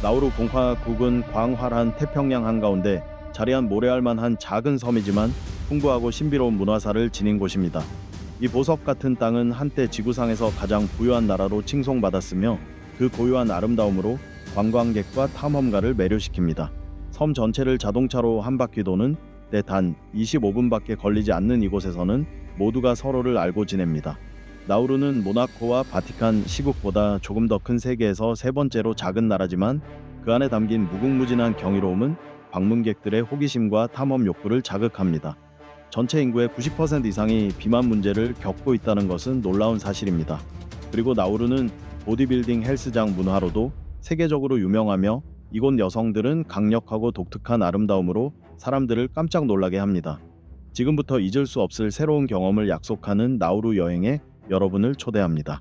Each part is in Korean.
나우루 공화국은 광활한 태평양 한가운데 자리한 모래알만한 작은 섬이지만 풍부하고 신비로운 문화사를 지닌 곳입니다. 이 보석 같은 땅은 한때 지구상에서 가장 부유한 나라로 칭송받았으며 그 고유한 아름다움으로 관광객과 탐험가를 매료시킵니다. 섬 전체를 자동차로 한 바퀴 도는 데 단 25분밖에 걸리지 않는 이곳에서는 모두가 서로를 알고 지냅니다. 나우루는 모나코와 바티칸 시국보다 조금 더 큰 세계에서 세 번째로 작은 나라지만 그 안에 담긴 무궁무진한 경이로움은 방문객들의 호기심과 탐험 욕구를 자극합니다. 전체 인구의 90% 이상이 비만 문제를 겪고 있다는 것은 놀라운 사실입니다. 그리고 나우루는 보디빌딩 헬스장 문화로도 세계적으로 유명하며 이곳 여성들은 강력하고 독특한 아름다움으로 사람들을 깜짝 놀라게 합니다. 지금부터 잊을 수 없을 새로운 경험을 약속하는 나우루 여행에 여러분을 초대합니다.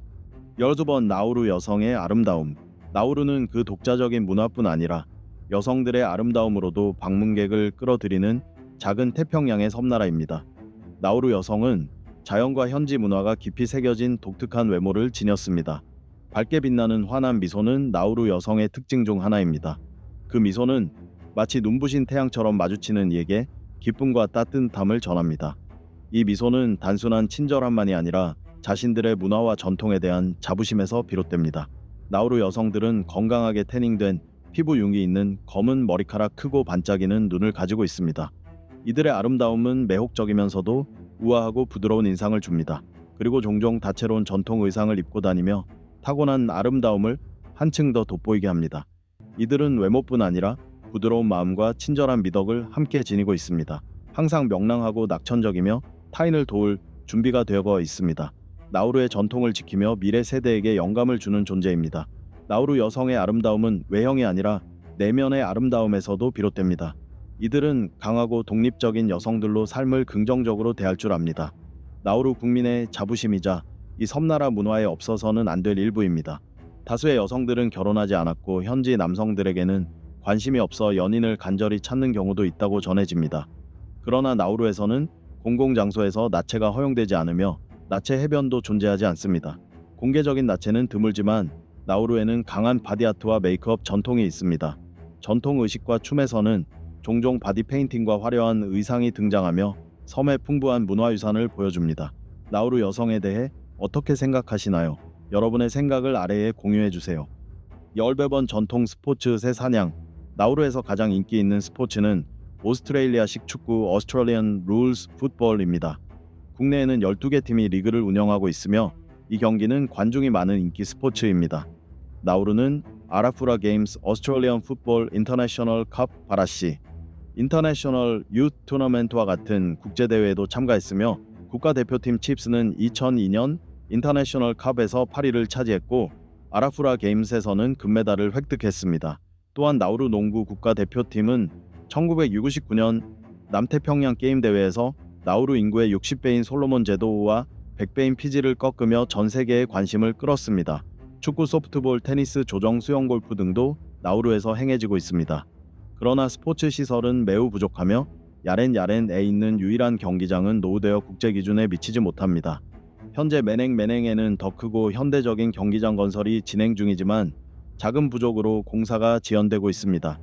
12번 나우루 여성의 아름다움. 나우루는 그 독자적인 문화뿐 아니라 여성들의 아름다움으로도 방문객을 끌어들이는 작은 태평양의 섬나라입니다. 나우루 여성은 자연과 현지 문화가 깊이 새겨진 독특한 외모를 지녔습니다. 밝게 빛나는 환한 미소는 나우루 여성의 특징 중 하나입니다. 그 미소는 마치 눈부신 태양처럼 마주치는 이에게 기쁨과 따뜻함을 전합니다. 이 미소는 단순한 친절함만이 아니라 자신들의 문화와 전통에 대한 자부심에서 비롯됩니다. 나우루 여성들은 건강하게 태닝된 피부 융이 있는 검은 머리카락 크고 반짝이는 눈을 가지고 있습니다. 이들의 아름다움은 매혹적이면서도 우아하고 부드러운 인상을 줍니다. 그리고 종종 다채로운 전통 의상을 입고 다니며 타고난 아름다움을 한층 더 돋보이게 합니다. 이들은 외모뿐 아니라 부드러운 마음과 친절한 미덕을 함께 지니고 있습니다. 항상 명랑하고 낙천적이며 타인을 도울 준비가 되어 있습니다. 나우루의 전통을 지키며 미래 세대에게 영감을 주는 존재입니다. 나우루 여성의 아름다움은 외형이 아니라 내면의 아름다움에서도 비롯됩니다. 이들은 강하고 독립적인 여성들로 삶을 긍정적으로 대할 줄 압니다. 나우루 국민의 자부심이자 이 섬나라 문화에 없어서는 안 될 일부입니다. 다수의 여성들은 결혼하지 않았고 현지 남성들에게는 관심이 없어 연인을 간절히 찾는 경우도 있다고 전해집니다. 그러나 나우루에서는 공공장소에서 나체가 허용되지 않으며 나체 해변도 존재하지 않습니다. 공개적인 나체는 드물지만 나우루에는 강한 바디아트와 메이크업 전통이 있습니다. 전통 의식과 춤에서는 종종 바디 페인팅과 화려한 의상이 등장하며 섬의 풍부한 문화유산을 보여줍니다. 나우루 여성에 대해 어떻게 생각하시나요? 여러분의 생각을 아래에 공유해주세요. 10번 전통 스포츠 새 사냥. 나우루에서 가장 인기 있는 스포츠는 오스트레일리아식 축구 (Australian Rules Football)입니다. 국내에는 12개 팀이 리그를 운영하고 있으며 이 경기는 관중이 많은 인기 스포츠입니다. 나우루는 아라푸라 게임스 (Australian Football International Cup) 바라시 인터내셔널 유트 토너먼트와 같은 국제대회에도 참가했으며 국가대표팀 칩스는 2002년 인터내셔널 컵에서 8위를 차지했고 아라푸라 게임스에서는 금메달을 획득했습니다. 또한 나우루 농구 국가대표팀은 1969년 남태평양 게임대회에서 나우루 인구의 60배인 솔로몬 제도우와 100배인 피지를 꺾으며 전 세계의 관심을 끌었습니다. 축구, 소프트볼, 테니스, 조정, 수영, 골프 등도 나우루에서 행해지고 있습니다. 그러나 스포츠 시설은 매우 부족하며 야렌야렌에 있는 유일한 경기장은 노후되어 국제 기준에 미치지 못합니다. 현재 메냉메냉에는 더 크고 현대적인 경기장 건설이 진행 중이지만 작은 부족으로 공사가 지연되고 있습니다.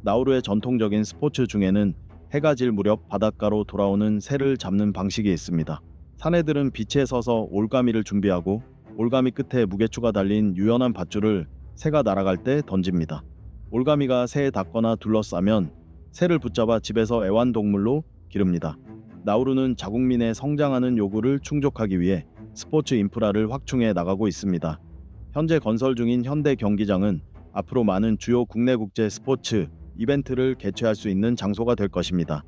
나우루의 전통적인 스포츠 중에는 해가 질 무렵 바닷가로 돌아오는 새를 잡는 방식이 있습니다. 사내들은 빛에 서서 올가미를 준비하고 올가미 끝에 무게추가 달린 유연한 밧줄을 새가 날아갈 때 던집니다. 올가미가 새에 닿거나 둘러싸면 새를 붙잡아 집에서 애완동물로 기릅니다. 나우루는 자국민의 성장하는 요구를 충족하기 위해 스포츠 인프라를 확충해 나가고 있습니다. 현재 건설 중인 현대 경기장은 앞으로 많은 주요 국내 국제 스포츠 이벤트를 개최할 수 있는 장소가 될 것입니다.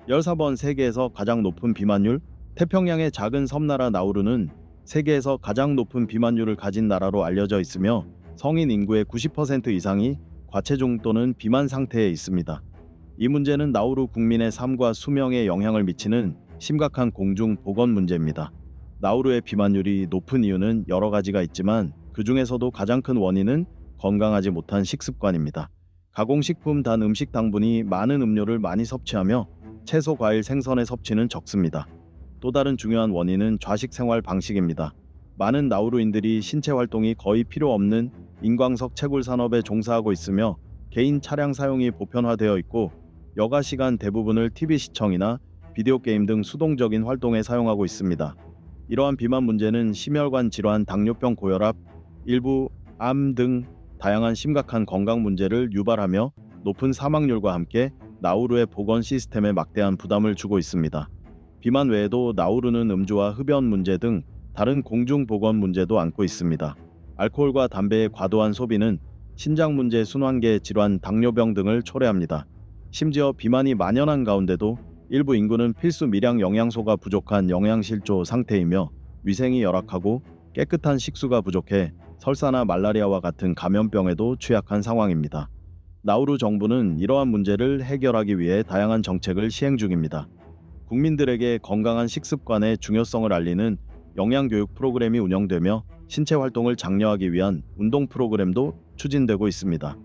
14번 세계에서 가장 높은 비만율. 태평양의 작은 섬나라 나우루는 세계에서 가장 높은 비만율을 가진 나라로 알려져 있으며 성인 인구의 90% 이상이 과체중 또는 비만 상태에 있습니다. 이 문제는 나우루 국민의 삶과 수명에 영향을 미치는 심각한 공중 보건 문제입니다. 나우루의 비만율이 높은 이유는 여러 가지가 있지만 그 중에서도 가장 큰 원인은 건강하지 못한 식습관입니다. 가공식품, 단 음식, 당분이 많은 음료를 많이 섭취하며 채소, 과일, 생선의 섭취는 적습니다. 또 다른 중요한 원인은 좌식 생활 방식입니다. 많은 나우루인들이 신체 활동이 거의 필요 없는 인광석 채굴 산업에 종사하고 있으며 개인 차량 사용이 보편화되어 있고 여가 시간 대부분을 TV 시청이나 비디오 게임 등 수동적인 활동에 사용하고 있습니다. 이러한 비만 문제는 심혈관 질환, 당뇨병, 고혈압, 일부 암 등 다양한 심각한 건강 문제를 유발하며 높은 사망률과 함께 나우루의 보건 시스템에 막대한 부담을 주고 있습니다. 비만 외에도 나우루는 음주와 흡연 문제 등 다른 공중보건 문제도 안고 있습니다. 알코올과 담배의 과도한 소비는 신장 문제, 순환계 질환, 당뇨병 등을 초래합니다. 심지어 비만이 만연한 가운데도 일부 인구는 필수 미량 영양소가 부족한 영양실조 상태이며 위생이 열악하고 깨끗한 식수가 부족해 설사나 말라리아와 같은 감염병에도 취약한 상황입니다. 나우루 정부는 이러한 문제를 해결하기 위해 다양한 정책을 시행 중입니다. 국민들에게 건강한 식습관의 중요성을 알리는 영양교육 프로그램이 운영되며 신체 활동을 장려하기 위한 운동 프로그램도 추진되고 있습니다.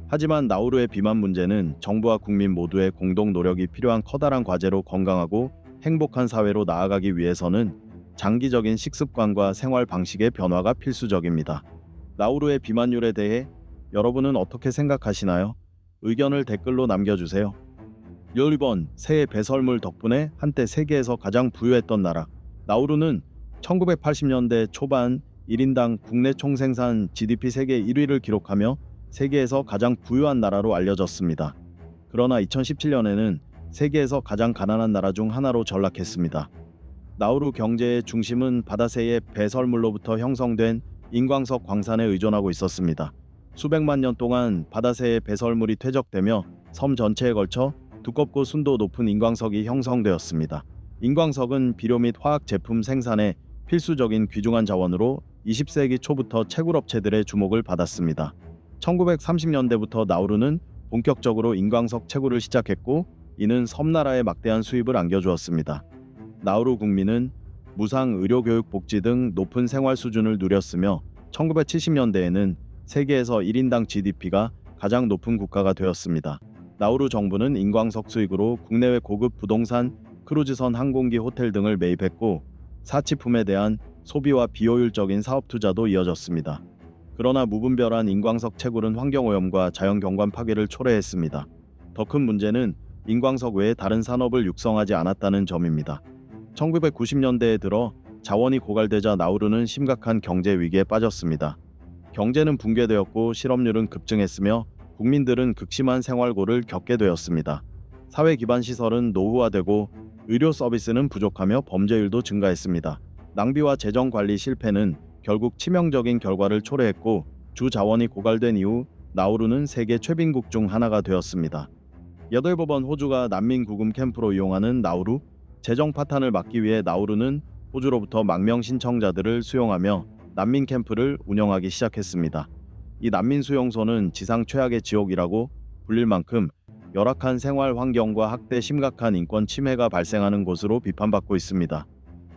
하지만 나우루의 비만 문제는 정부와 국민 모두의 공동 노력이 필요한 커다란 과제로 건강하고 행복한 사회로 나아가기 위해서는 장기적인 식습관과 생활 방식의 변화가 필수적입니다. 나우루의 비만율에 대해 여러분은 어떻게 생각하시나요? 의견을 댓글로 남겨주세요. 12번 새해 배설물 덕분에 한때 세계에서 가장 부유했던 나라. 나우루는 1980년대 초반 1인당 국내 총생산 GDP 세계 1위를 기록하며 세계에서 가장 부유한 나라로 알려졌습니다. 그러나 2017년에는 세계에서 가장 가난한 나라 중 하나로 전락했습니다. 나우루 경제의 중심은 바다새의 배설물로부터 형성된 인광석 광산에 의존하고 있었습니다. 수백만 년 동안 바다새의 배설물이 퇴적되며 섬 전체에 걸쳐 두껍고 순도 높은 인광석이 형성되었습니다. 인광석은 비료 및 화학 제품 생산에 필수적인 귀중한 자원으로 20세기 초부터 채굴업체들의 주목을 받았습니다. 1930년대부터 나우루는 본격적으로 인광석 채굴을 시작했고 이는 섬나라에 막대한 수입을 안겨주었습니다. 나우루 국민은 무상 의료교육 복지 등 높은 생활 수준을 누렸으며 1970년대에는 세계에서 1인당 GDP가 가장 높은 국가가 되었습니다. 나우루 정부는 인광석 수익으로 국내외 고급 부동산, 크루즈선, 항공기, 호텔 등을 매입했고 사치품에 대한 소비와 비효율적인 사업 투자도 이어졌습니다. 그러나 무분별한 인광석 채굴은 환경오염과 자연경관 파괴를 초래했습니다. 더 큰 문제는 인광석 외에 다른 산업을 육성하지 않았다는 점입니다. 1990년대에 들어 자원이 고갈되자 나우루는 심각한 경제 위기에 빠졌습니다. 경제는 붕괴되었고 실업률은 급증했으며 국민들은 극심한 생활고를 겪게 되었습니다. 사회 기반 시설은 노후화되고 의료 서비스는 부족하며 범죄율도 증가했습니다. 낭비와 재정 관리 실패는 결국 치명적인 결과를 초래했고 주 자원이 고갈된 이후 나우루는 세계 최빈국 중 하나가 되었습니다. 8번 호주가 난민 구금 캠프로 이용하는 나우루. 재정 파탄을 막기 위해 나우루는 호주로부터 망명 신청자들을 수용하며 난민 캠프를 운영하기 시작했습니다. 이 난민 수용소는 지상 최악의 지옥이라고 불릴 만큼 열악한 생활 환경과 학대, 심각한 인권 침해가 발생하는 곳으로 비판받고 있습니다.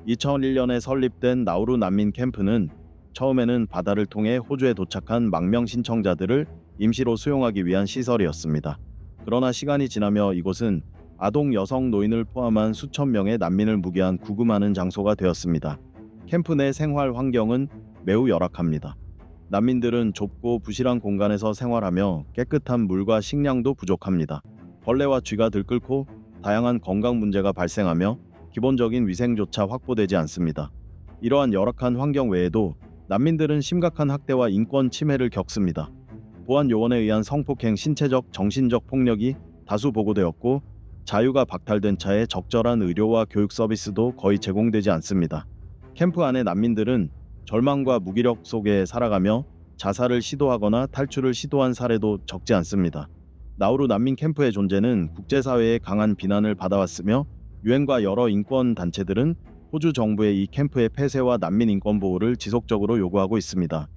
2001년에 설립된 나우루 난민 캠프는 처음에는 바다를 통해 호주에 도착한 망명 신청자들을 임시로 수용하기 위한 시설이었습니다. 그러나 시간이 지나며 이곳은 아동, 여성, 노인을 포함한 수천 명의 난민을 무기한 구금하는 장소가 되었습니다. 캠프 내 생활 환경은 매우 열악합니다. 난민들은 좁고 부실한 공간에서 생활하며 깨끗한 물과 식량도 부족합니다. 벌레와 쥐가 들끓고 다양한 건강 문제가 발생하며 기본적인 위생조차 확보되지 않습니다. 이러한 열악한 환경 외에도 난민들은 심각한 학대와 인권 침해를 겪습니다. 보안 요원에 의한 성폭행, 신체적, 정신적 폭력이 다수 보고되었고 자유가 박탈된 차에 적절한 의료와 교육 서비스도 거의 제공되지 않습니다. 캠프 안의 난민들은 절망과 무기력 속에 살아가며 자살을 시도하거나 탈출을 시도한 사례도 적지 않습니다. 나우루 난민 캠프의 존재는 국제사회의 강한 비난을 받아왔으며 유엔과 여러 인권 단체들은 호주 정부의 이 캠프의 폐쇄와 난민 인권 보호를 지속적으로 요구하고 있습니다.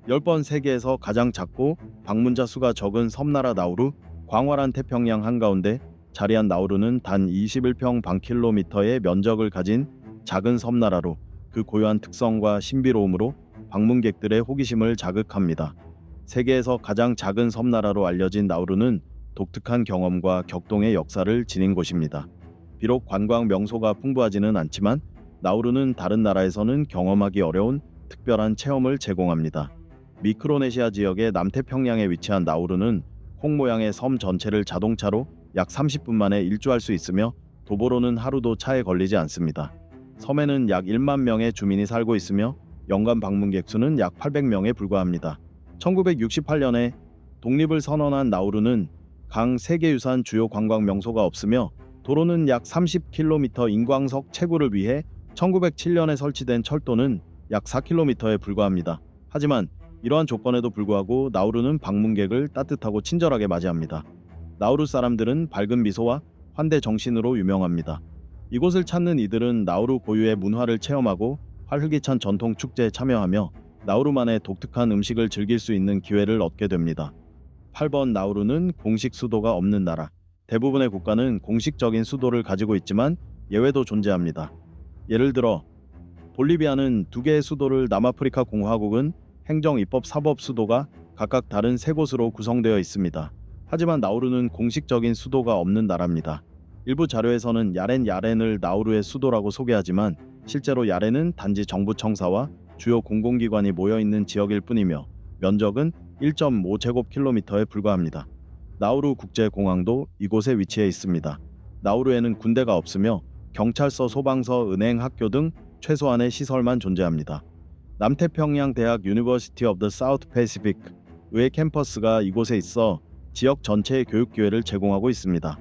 10번 세계에서 가장 작고 방문자 수가 적은 섬나라 나우루. 광활한 태평양 한가운데 자리한 나우루는 단 21평방킬로미터의 면적을 가진 작은 섬나라로 그 고유한 특성과 신비로움으로 방문객들의 호기심을 자극합니다. 세계에서 가장 작은 섬나라로 알려진 나우루는 독특한 경험과 격동의 역사를 지닌 곳입니다. 비록 관광 명소가 풍부하지는 않지만 나우루는 다른 나라에서는 경험하기 어려운 특별한 체험을 제공합니다. 미크로네시아 지역의 남태평양에 위치한 나우루는 콩 모양의 섬 전체를 자동차로 약 30분 만에 일주할 수 있으며 도보로는 하루도 차에 걸리지 않습니다. 섬에는 약 1만 명의 주민이 살고 있으며 연간 방문객 수는 약 800명에 불과합니다. 1968년에 독립을 선언한 나우루는 강 세계유산 주요 관광 명소가 없으며 도로는 약 30km, 인광석 채굴을 위해 1907년에 설치된 철도는 약 4km에 불과합니다. 하지만 이러한 조건에도 불구하고 나우루는 방문객을 따뜻하고 친절하게 맞이합니다. 나우루 사람들은 밝은 미소와 환대 정신으로 유명합니다. 이곳을 찾는 이들은 나우루 고유의 문화를 체험하고 활기찬 전통 축제에 참여하며 나우루만의 독특한 음식을 즐길 수 있는 기회를 얻게 됩니다. 8번 나우루는 공식 수도가 없는 나라. 대부분의 국가는 공식적인 수도를 가지고 있지만 예외도 존재합니다. 예를 들어 볼리비아는 2개의 수도를, 남아프리카 공화국은 행정, 입법, 사법 수도가 각각 다른 3곳으로 구성되어 있습니다. 하지만 나우루는 공식적인 수도가 없는 나라입니다. 일부 자료에서는 야렌을 나우루의 수도라고 소개하지만 실제로 야렌은 단지 정부 청사와 주요 공공기관이 모여있는 지역일 뿐이며 면적은 1.5제곱킬로미터에 불과합니다. 나우루 국제공항도 이곳에 위치해 있습니다. 나우루에는 군대가 없으며 경찰서, 소방서, 은행, 학교 등 최소한의 시설만 존재합니다. 남태평양 대학 유니버시티 오브 더 사우스 패시픽의 캠퍼스가 이곳에 있어 지역 전체의 교육 기회를 제공하고 있습니다.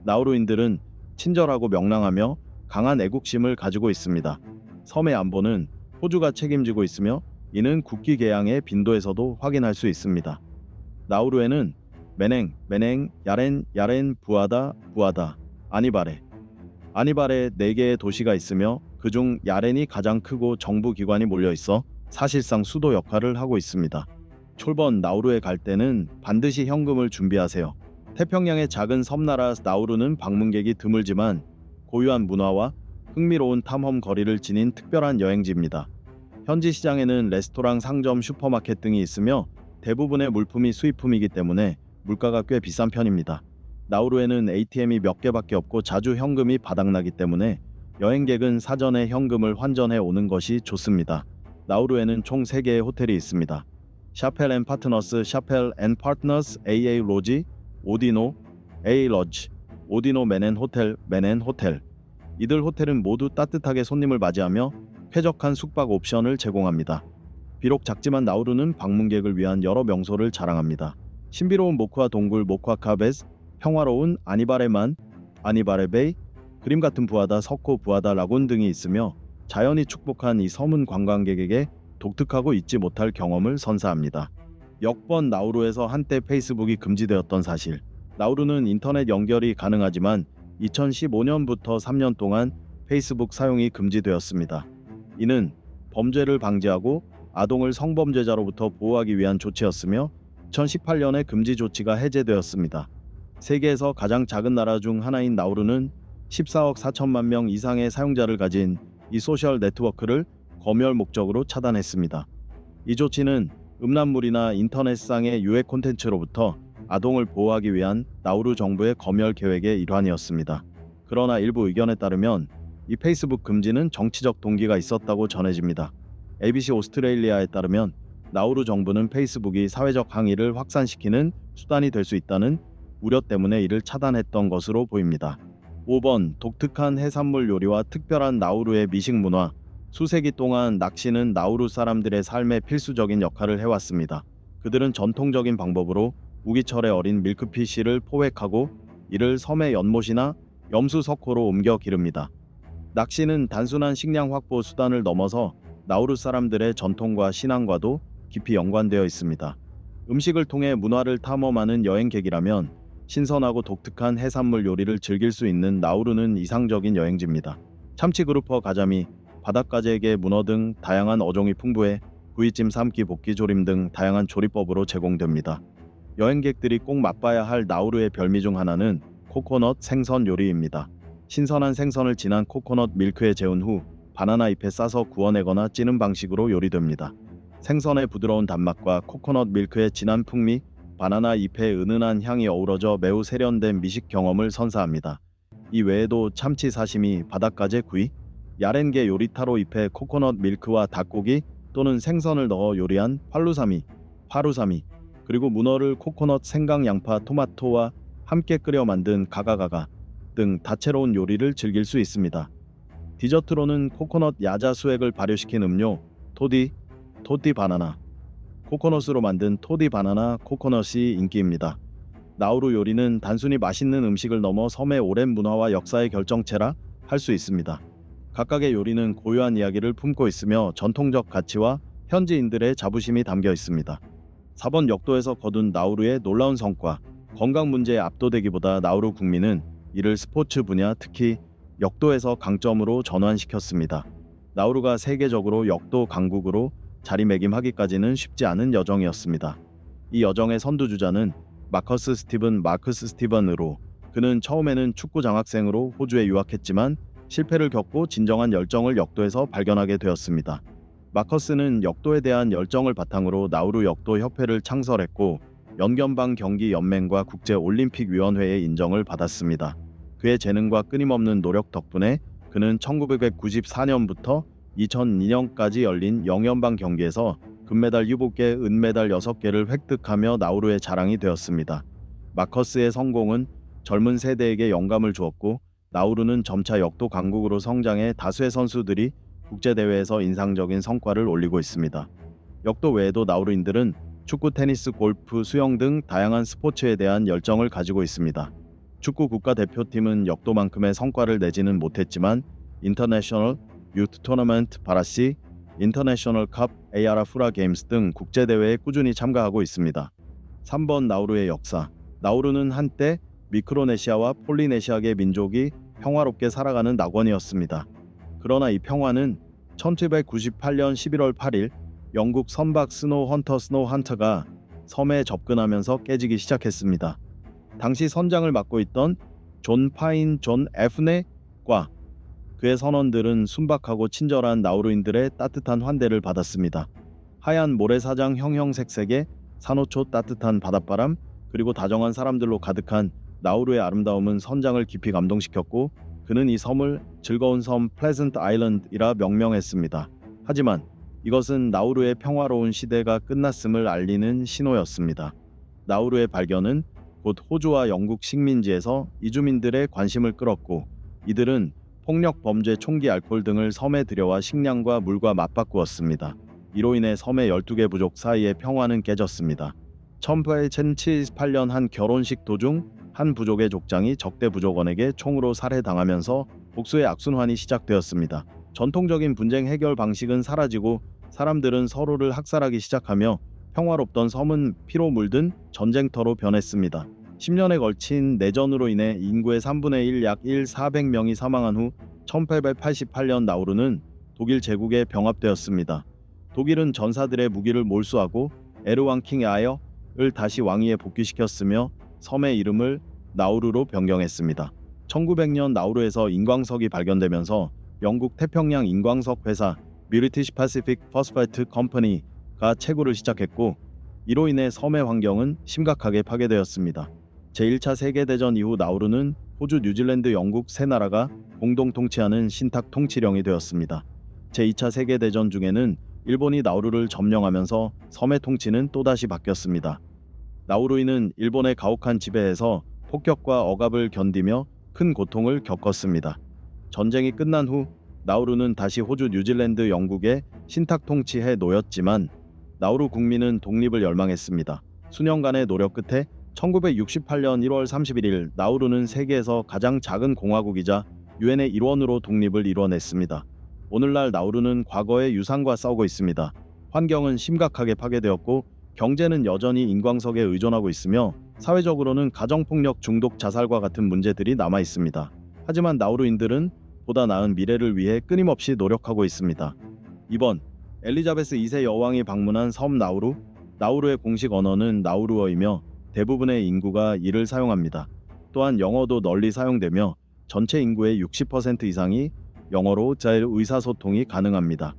나우루인들은 친절하고 명랑하며 강한 애국심을 가지고 있습니다. 섬의 안보는 호주가 책임지고 있으며 이는 국기 개양의 빈도에서도 확인할 수 있습니다. 나우루에는 메냉, 야렌, 부아다, 아니바레 4개의 도시가 있으며 그중 야렌이 가장 크고 정부 기관이 몰려있어 사실상 수도 역할을 하고 있습니다. 촐번 나우루에 갈 때는 반드시 현금을 준비하세요. 태평양의 작은 섬나라 나우루는 방문객이 드물지만 고유한 문화와 흥미로운 탐험 거리를 지닌 특별한 여행지입니다. 현지 시장에는 레스토랑, 상점, 슈퍼마켓 등이 있으며 대부분의 물품이 수입품이기 때문에 물가가 꽤 비싼 편입니다. 나우루에는 ATM이 몇 개밖에 없고 자주 현금이 바닥나기 때문에 여행객은 사전에 현금을 환전해 오는 것이 좋습니다. 나우루에는 총 3개의 호텔이 있습니다. 샤펠 앤 파트너스, 샤펠 앤 파트너스 AA 로지, 오디노 A 러지, 오디노 맨앤 호텔, 맨앤 호텔. 이들 호텔은 모두 따뜻하게 손님을 맞이하며 쾌적한 숙박 옵션을 제공합니다. 비록 작지만 나우루는 방문객을 위한 여러 명소를 자랑합니다. 신비로운 모쿠아 동굴 모쿠아카베스, 평화로운 아니바레만, 아니바레베이, 그림 같은 부하다, 석호 부하다 라군 등이 있으며 자연이 축복한 이 섬은 관광객에게 독특하고 잊지 못할 경험을 선사합니다. 역번 나우루에서 한때 페이스북이 금지되었던 사실. 나우루는 인터넷 연결이 가능하지만 2015년부터 3년 동안 페이스북 사용이 금지되었습니다. 이는 범죄를 방지하고 아동을 성범죄자로부터 보호하기 위한 조치였으며 2018년에 금지 조치가 해제되었습니다. 세계에서 가장 작은 나라 중 하나인 나우루는 14억 4천만 명 이상의 사용자를 가진 이 소셜 네트워크를 검열 목적으로 차단했습니다. 이 조치는 음란물이나 인터넷상의 유해 콘텐츠로부터 아동을 보호하기 위한 나우루 정부의 검열 계획의 일환이었습니다. 그러나 일부 의견에 따르면 이 페이스북 금지는 정치적 동기가 있었다고 전해집니다. ABC 오스트레일리아에 따르면 나우루 정부는 페이스북이 사회적 항의를 확산시키는 수단이 될 수 있다는 우려 때문에 이를 차단했던 것으로 보입니다. 5번 독특한 해산물 요리와 특별한 나우루의 미식 문화. 수세기 동안 낚시는 나우루 사람들의 삶의 필수적인 역할을 해왔습니다. 그들은 전통적인 방법으로 우기철에 어린 밀크피쉬를 포획하고 이를 섬의 연못이나 염수 석호로 옮겨 기릅니다. 낚시는 단순한 식량 확보 수단을 넘어서 나우루 사람들의 전통과 신앙과도 깊이 연관되어 있습니다. 음식을 통해 문화를 탐험하는 여행객이라면 신선하고 독특한 해산물 요리를 즐길 수 있는 나우루는 이상적인 여행지입니다. 참치 그루퍼, 가자미, 바닷가재게, 문어 등 다양한 어종이 풍부해 구이찜, 삶기, 볶기, 조림 등 다양한 조리법으로 제공됩니다. 여행객들이 꼭 맛봐야 할 나우루의 별미 중 하나는 코코넛 생선 요리입니다. 신선한 생선을 진한 코코넛 밀크에 재운 후 바나나 잎에 싸서 구워내거나 찌는 방식으로 요리됩니다. 생선의 부드러운 단맛과 코코넛 밀크의 진한 풍미, 바나나 잎의 은은한 향이 어우러져 매우 세련된 미식 경험을 선사합니다. 이 외에도 참치 사시미, 바닷가재 구이, 야렌게 요리타로 잎의 코코넛 밀크와 닭고기, 또는 생선을 넣어 요리한 팔루사미, 파루사미, 그리고 문어를 코코넛, 생강, 양파, 토마토와 함께 끓여 만든 가가가가 등 다채로운 요리를 즐길 수 있습니다. 디저트로는 코코넛 야자 수액을 발효시킨 음료 토디 바나나, 코코넛으로 만든 토디 바나나 코코넛이 인기입니다. 나우루 요리는 단순히 맛있는 음식을 넘어 섬의 오랜 문화와 역사의 결정체라 할 수 있습니다. 각각의 요리는 고유한 이야기를 품고 있으며 전통적 가치와 현지인들의 자부심이 담겨 있습니다. 4번 역도에서 거둔 나우루의 놀라운 성과, 건강 문제에 압도되기보다 나우루 국민은 이를 스포츠 분야, 특히 역도에서 강점으로 전환시켰습니다. 나우루가 세계적으로 역도 강국으로 자리매김하기까지는 쉽지 않은 여정이었습니다. 이 여정의 선두주자는 마커스 스티븐으로, 그는 처음에는 축구 장학생으로 호주에 유학했지만 실패를 겪고 진정한 열정을 역도에서 발견하게 되었습니다. 마커스는 역도에 대한 열정을 바탕으로 나우루 역도 협회를 창설했고 연결방 경기 연맹과 국제 올림픽 위원회의 인정을 받았습니다. 그의 재능과 끊임없는 노력 덕분에 그는 1994년부터 2002년까지 열린 영연방 경기에서 금메달 7개, 은메달 6개를 획득하며 나우루의 자랑이 되었습니다. 마커스의 성공은 젊은 세대에게 영감을 주었고 나우루는 점차 역도 강국으로 성장해 다수의 선수들이 국제대회에서 인상적인 성과를 올리고 있습니다. 역도 외에도 나우루인들은 축구, 테니스, 골프, 수영 등 다양한 스포츠에 대한 열정을 가지고 있습니다. 축구 국가대표팀은 역도만큼의 성과를 내지는 못했지만 인터내셔널 유트 토너먼트 바라시, 인터내셔널 컵, AR 후라 게임스 등 국제대회에 꾸준히 참가하고 있습니다. 3번 나우루의 역사. 나우루는 한때 미크로네시아와 폴리네시아계 민족이 평화롭게 살아가는 낙원이었습니다. 그러나 이 평화는 1798년 11월 8일 영국 선박 스노우 헌터가 섬에 접근하면서 깨지기 시작했습니다. 당시 선장을 맡고 있던 존 F네과 그의 선원들은 순박하고 친절한 나우루인들의 따뜻한 환대를 받았습니다. 하얀 모래사장 형형색색의 산호초, 따뜻한 바닷바람, 그리고 다정한 사람들로 가득한 나우루의 아름다움은 선장을 깊이 감동시켰고 그는 이 섬을 즐거운 섬 플레전트 아일랜드이라 명명했습니다. 하지만 이것은 나우루의 평화로운 시대가 끝났음을 알리는 신호였습니다. 나우루의 발견은 곧 호주와 영국 식민지에서 이주민들의 관심을 끌었고 이들은 폭력, 범죄, 총기, 알코올 등을 섬에 들여와 식량과 물과 맞바꾸었습니다. 이로 인해 섬의 12개 부족 사이의 평화는 깨졌습니다. 1878년 한 결혼식 도중 한 부족의 족장이 적대 부족원에게 총으로 살해당하면서 복수의 악순환이 시작되었습니다. 전통적인 분쟁 해결 방식은 사라지고 사람들은 서로를 학살하기 시작하며 평화롭던 섬은 피로 물든 전쟁터로 변했습니다. 10년에 걸친 내전으로 인해 인구의 3분의 1, 약 400명이 사망한 후 1888년 나우루는 독일 제국에 병합되었습니다. 독일은 전사들의 무기를 몰수하고 에르왕 킹 아여를 다시 왕위에 복귀시켰으며 섬의 이름을 나우루로 변경했습니다. 1900년 나우루에서 인광석이 발견되면서 영국 태평양 인광석 회사 브리티시 패시픽 포스페이트 컴퍼니가 채굴을 시작했고 이로 인해 섬의 환경은 심각하게 파괴되었습니다. 제1차 세계대전 이후 나우루는 호주, 뉴질랜드, 영국 세 나라가 공동 통치하는 신탁 통치령이 되었습니다. 제2차 세계대전 중에는 일본이 나우루를 점령하면서 섬의 통치는 또다시 바뀌었습니다. 나우루인은 일본의 가혹한 지배에서 폭격과 억압을 견디며 큰 고통을 겪었습니다. 전쟁이 끝난 후 나우루는 다시 호주, 뉴질랜드, 영국의 신탁 통치에 놓였지만 나우루 국민은 독립을 열망했습니다. 수년간의 노력 끝에 1968년 1월 31일 나우루는 세계에서 가장 작은 공화국이자 유엔의 일원으로 독립을 이뤄냈습니다. 오늘날 나우루는 과거의 유산과 싸우고 있습니다. 환경은 심각하게 파괴되었고 경제는 여전히 인광석에 의존하고 있으며 사회적으로는 가정폭력, 중독, 자살과 같은 문제들이 남아 있습니다. 하지만 나우루인들은 보다 나은 미래를 위해 끊임없이 노력하고 있습니다. 2번 엘리자베스 2세 여왕이 방문한 섬 나우루. 나우루의 공식 언어는 나우루어이며 대부분의 인구가 이를 사용합니다. 또한 영어도 널리 사용되며 전체 인구의 60% 이상이 영어로 의사소통이 가능합니다.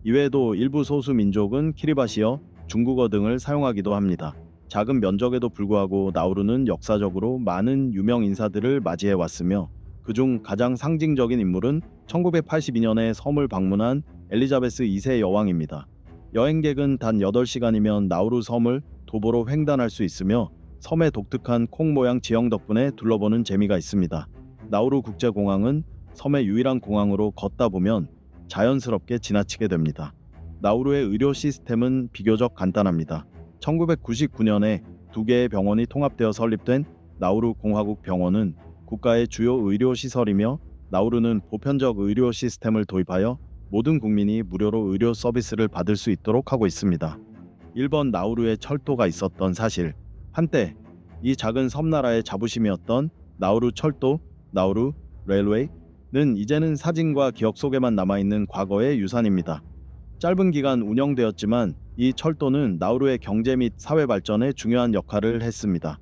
이외에도 일부 소수 민족은 키리바시어, 중국어 등을 사용하기도 합니다. 작은 면적에도 불구하고 나우루는 역사적으로 많은 유명 인사들을 맞이해 왔으며 그중 가장 상징적인 인물은 1982년에 섬을 방문한 엘리자베스 2세 여왕입니다. 여행객은 단 8시간이면 나우루 섬을 도보로 횡단할 수 있으며 섬의 독특한 콩 모양 지형 덕분에 둘러보는 재미가 있습니다. 나우루 국제공항은 섬의 유일한 공항으로 걷다 보면 자연스럽게 지나치게 됩니다. 나우루의 의료 시스템은 비교적 간단합니다. 1999년에 2개의 병원이 통합되어 설립된 나우루 공화국 병원은 국가의 주요 의료 시설이며 나우루는 보편적 의료 시스템을 도입하여 모든 국민이 무료로 의료 서비스를 받을 수 있도록 하고 있습니다. 일본 나우루에 철도가 있었던 사실. 한때 이 작은 섬나라의 자부심이었던 나우루 철도, 나우루 레일웨이는 이제는 사진과 기억 속에만 남아있는 과거의 유산입니다. 짧은 기간 운영되었지만 이 철도는 나우루의 경제 및 사회 발전에 중요한 역할을 했습니다.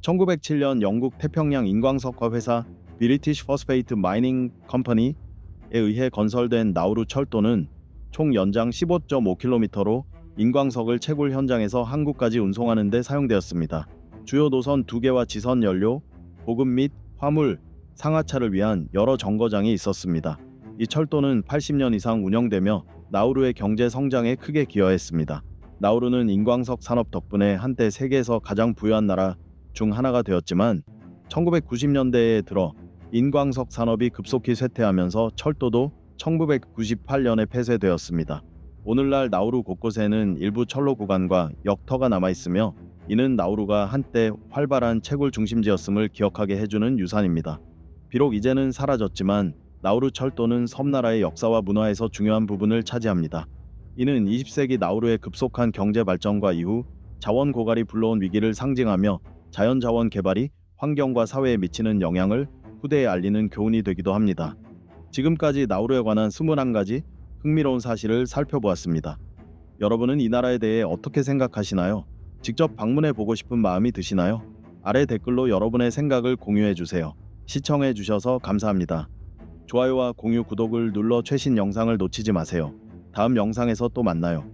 1907년 영국 태평양 인광석화 회사 브리티시 포스페이트 마이닝 컴퍼니에 의해 건설된 나우루 철도는 총 연장 15.5km로 인광석을 채굴 현장에서 한국까지 운송하는 데 사용되었습니다. 주요 노선 2개와 지선 연료, 보급 및 화물, 상하차를 위한 여러 정거장이 있었습니다. 이 철도는 80년 이상 운영되며 나우루의 경제 성장에 크게 기여했습니다. 나우루는 인광석 산업 덕분에 한때 세계에서 가장 부유한 나라 중 하나가 되었지만 1990년대에 들어 인광석 산업이 급속히 쇠퇴하면서 철도도 1998년에 폐쇄되었습니다. 오늘날 나우루 곳곳에는 일부 철로 구간과 역터가 남아있으며 이는 나우루가 한때 활발한 채굴 중심지였음을 기억하게 해주는 유산입니다. 비록 이제는 사라졌지만 나우루 철도는 섬나라의 역사와 문화에서 중요한 부분을 차지합니다. 이는 20세기 나우루의 급속한 경제 발전과 이후 자원 고갈이 불러온 위기를 상징하며 자연자원 개발이 환경과 사회에 미치는 영향을 후대에 알리는 교훈이 되기도 합니다. 지금까지 나우루에 관한 21가지 흥미로운 사실을 살펴보았습니다. 여러분은 이 나라에 대해 어떻게 생각하시나요? 직접 방문해 보고 싶은 마음이 드시나요? 아래 댓글로 여러분의 생각을 공유해 주세요. 시청해 주셔서 감사합니다. 좋아요와 공유, 구독을 눌러 최신 영상을 놓치지 마세요. 다음 영상에서 또 만나요.